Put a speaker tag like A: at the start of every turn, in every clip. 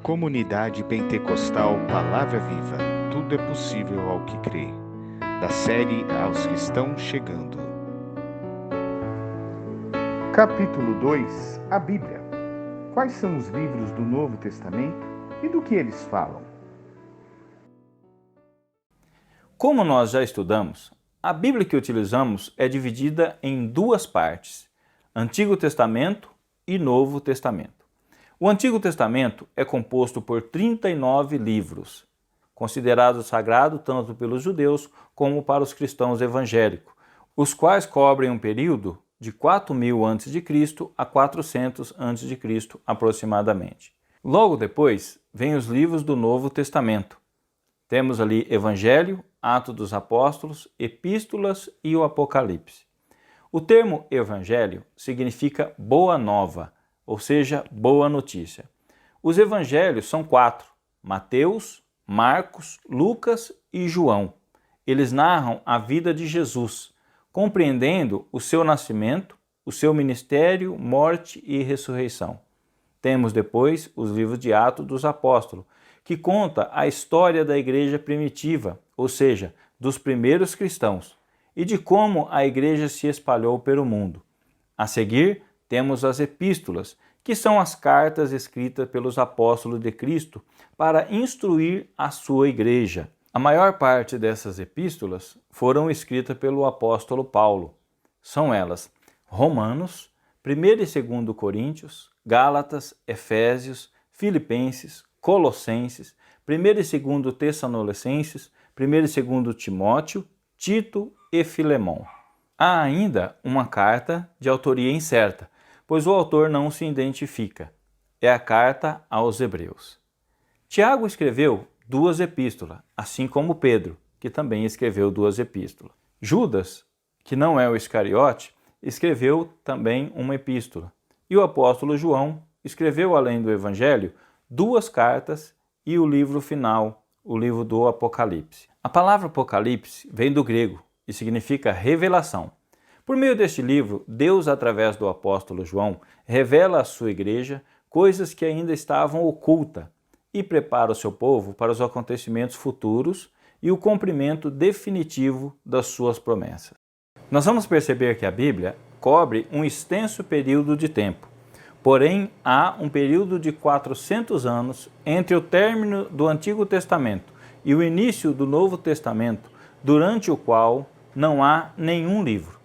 A: Comunidade Pentecostal Palavra Viva, tudo é possível ao que crê. Da série Aos que estão chegando. Capítulo 2, a Bíblia. Quais são os livros do Novo Testamento e do que eles falam?
B: Como nós já estudamos, a Bíblia que utilizamos é dividida em duas partes, Antigo Testamento e Novo Testamento. O Antigo Testamento é composto por 39 livros, considerado sagrado tanto pelos judeus como para os cristãos evangélicos, os quais cobrem um período de 4000 a.C. a 400 a.C. aproximadamente. Logo depois, vêm os livros do Novo Testamento. Temos ali Evangelho, Atos dos Apóstolos, Epístolas e o Apocalipse. O termo Evangelho significa boa nova, ou seja, boa notícia. Os evangelhos são 4, Mateus, Marcos, Lucas e João. Eles narram a vida de Jesus, compreendendo o seu nascimento, o seu ministério, morte e ressurreição. Temos depois os livros de Atos dos Apóstolos, que conta a história da igreja primitiva, ou seja, dos primeiros cristãos, e de como a igreja se espalhou pelo mundo. A seguir, temos as epístolas, que são as cartas escritas pelos apóstolos de Cristo para instruir a sua igreja. A maior parte dessas epístolas foram escritas pelo apóstolo Paulo. São elas Romanos, 1 e 2 Coríntios, Gálatas, Efésios, Filipenses, Colossenses, 1 e 2 Tessalonicenses, 1 e 2 Timóteo, Tito e Filemão. Há ainda uma carta de autoria incerta, pois o autor não se identifica. É a carta aos Hebreus. Tiago escreveu 2 epístolas, assim como Pedro, que também escreveu 2 epístolas. Judas, que não é o Iscariote, escreveu também uma epístola. E o apóstolo João escreveu, além do Evangelho, 2 cartas e o livro final, o livro do Apocalipse. A palavra Apocalipse vem do grego e significa revelação. Por meio deste livro, Deus, através do apóstolo João, revela à sua igreja coisas que ainda estavam ocultas e prepara o seu povo para os acontecimentos futuros e o cumprimento definitivo das suas promessas. Nós vamos perceber que a Bíblia cobre um extenso período de tempo, porém há um período de 400 anos entre o término do Antigo Testamento e o início do Novo Testamento, durante o qual não há nenhum livro.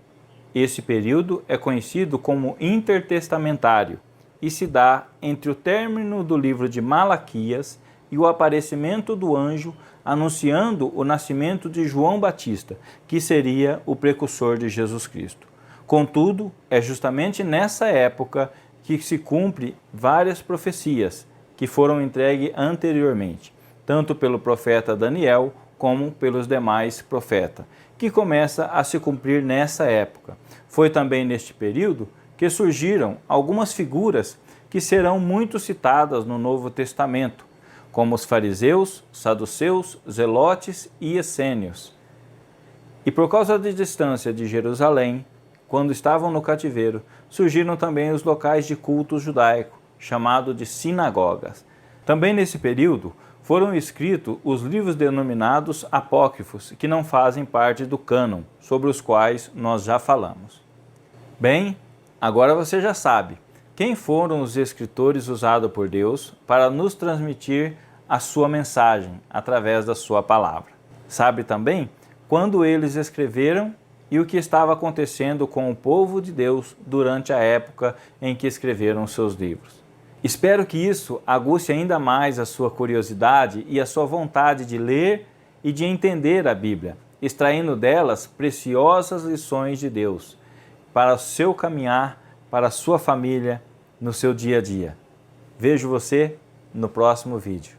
B: Esse período é conhecido como intertestamentário e se dá entre o término do livro de Malaquias e o aparecimento do anjo anunciando o nascimento de João Batista, que seria o precursor de Jesus Cristo. Contudo, é justamente nessa época que se cumpre várias profecias que foram entregues anteriormente, tanto pelo profeta Daniel como pelos demais profetas, que começa a se cumprir nessa época. Foi também neste período que surgiram algumas figuras que serão muito citadas no Novo Testamento, como os fariseus, saduceus, zelotes e essênios. E por causa da distância de Jerusalém, quando estavam no cativeiro, surgiram também os locais de culto judaico, chamados de sinagogas. Também nesse período, foram escritos os livros denominados apócrifos, que não fazem parte do cânon, sobre os quais nós já falamos. Bem, agora você já sabe quem foram os escritores usados por Deus para nos transmitir a sua mensagem através da sua palavra. Sabe também quando eles escreveram e o que estava acontecendo com o povo de Deus durante a época em que escreveram seus livros. Espero que isso aguce ainda mais a sua curiosidade e a sua vontade de ler e de entender a Bíblia, extraindo delas preciosas lições de Deus para o seu caminhar, para a sua família, no seu dia a dia. Vejo você no próximo vídeo.